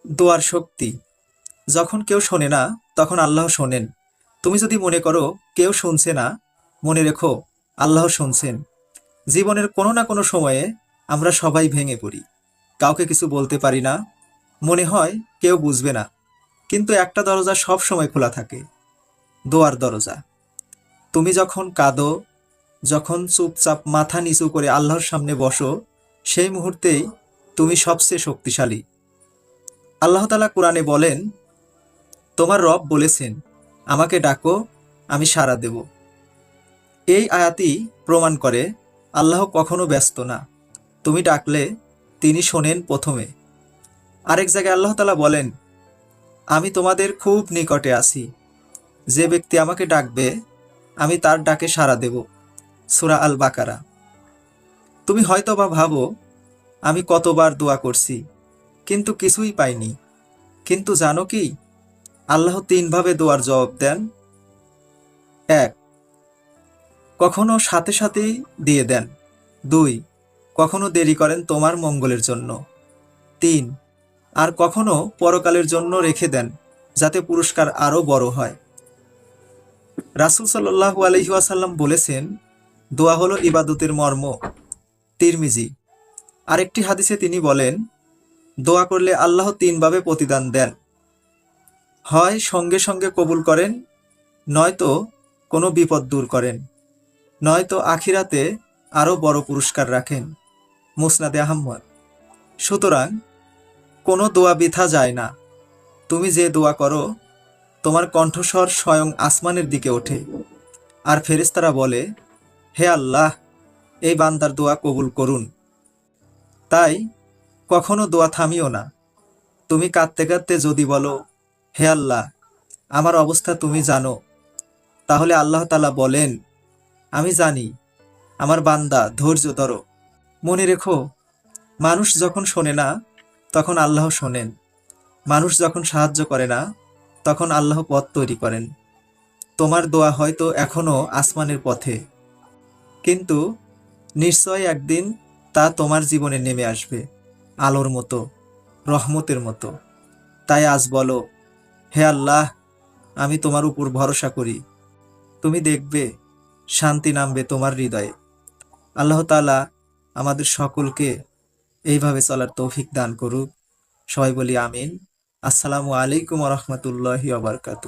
দোয়ার শক্তি। যখন কেউ শোনে না, তখন আল্লাহ শোনেন। তুমি যদি মনে করো কেউ শুনছে না, মনে রেখো আল্লাহ শুনছেন। জীবনের কোনো না কোনো সময়ে আমরা সবাই ভেঙে পড়ি, কাউকে কিছু বলতে পারি না, মনে হয় কেউ বুঝবে না। কিন্তু একটা দরজা সব সময় খোলা থাকে, দোয়ার দরজা। তুমি যখন কাঁদো, যখন চুপচাপ মাথা নিচু করে আল্লাহর সামনে বসো, সেই মুহূর্তেই তুমি সবচেয়ে শক্তিশালী। আল্লাহ তাআলা কোরআনে বলেন, তোমার রব বলেছেন, আমাকে ডাকো, আমি সাড়া দেব। এই আয়াতই প্রমাণ করে আল্লাহ কখনো ব্যস্ত না। তুমি ডাকলে তিনি শোনেন প্রথমে। আরেক জায়গায় আল্লাহ তাআলা বলেন, আমি তোমাদের খুব নিকটে আছি, যে ব্যক্তি আমাকে ডাকবে আমি তার ডাকে সাড়া দেব। সূরা আল বাকারা। তুমি হয়তো বা ভাবো, আমি কতবার দোয়া করছি কিন্তু কিছুই পাইনি। কিন্তু জানো কি, আল্লাহ তিনভাবে দোয়ার জবাব দেন। এক, কখনো সাথে সাথেই দিয়ে দেন। দুই, কখনো দেরি করেন তোমার মঙ্গলের জন্য। তিন, আর কখনো পরকালের জন্য রেখে দেন, যাতে পুরস্কার আরো বড় হয়। রাসূল সাল্লাল্লাহু আলাইহি ওয়াসাল্লাম বলেছেন, দোয়া হলো ইবাদতের মর্ম। তিরমিজি। আরেকটি হাদিসে তিনি বলেন, দোয়া করলে আল্লাহ তিনভাবে প্রতিদান দেন। হয় সঙ্গে সঙ্গে কবুল করেন, নয়তো কোনো বিপদ দূর করেন, নয়তো আখিরাতে আরো বড় পুরস্কার রাখেন। মুসনাদে আহমদ। সুতরাং কোনো দোয়া বৃথা যায় না। তুমি যে দোয়া করো, তোমার কণ্ঠস্বর স্বয়ং আসমানের দিকে ওঠে, আর ফেরেশতারা বলে, হে আল্লাহ, এই বান্দার দোয়া কবুল করুন। তাই কখনো দোয়া থামিও না। তুমি কাঁদতে কাঁদতে যদি বলো, হে আল্লাহ, আমার অবস্থা তুমি জানো, তাহলে আল্লাহ তাআলা বলেন, আমি জানি, আমার বান্দা ধৈর্য ধরো। মনে রেখো, মানুষ যখন শোনে না, তখন আল্লাহ শোনেন। মানুষ যখন সাহায্য করে না, তখন আল্লাহ পথ তৈরি করেন। তোমার দোয়া হয়তো এখনো আসমানের পথে, কিন্তু নিশ্চয় একদিন তা তোমার জীবনে নেমে আসবে, আলোর মতো, রহমতের মতো। তাই আজ বলো, হে আল্লাহ, আমি তোমার উপর ভরসা করি। তুমি দেখবে শান্তি নামবে তোমার হৃদয়ে। আল্লাহ তাআলা আমাদের সকলকে এইভাবে চলার তৌফিক দান করুক। সবাই বলি আমিন। আসসালামু আলাইকুম ওয়া রাহমাতুল্লাহি ওয়া বারাকাতুহু।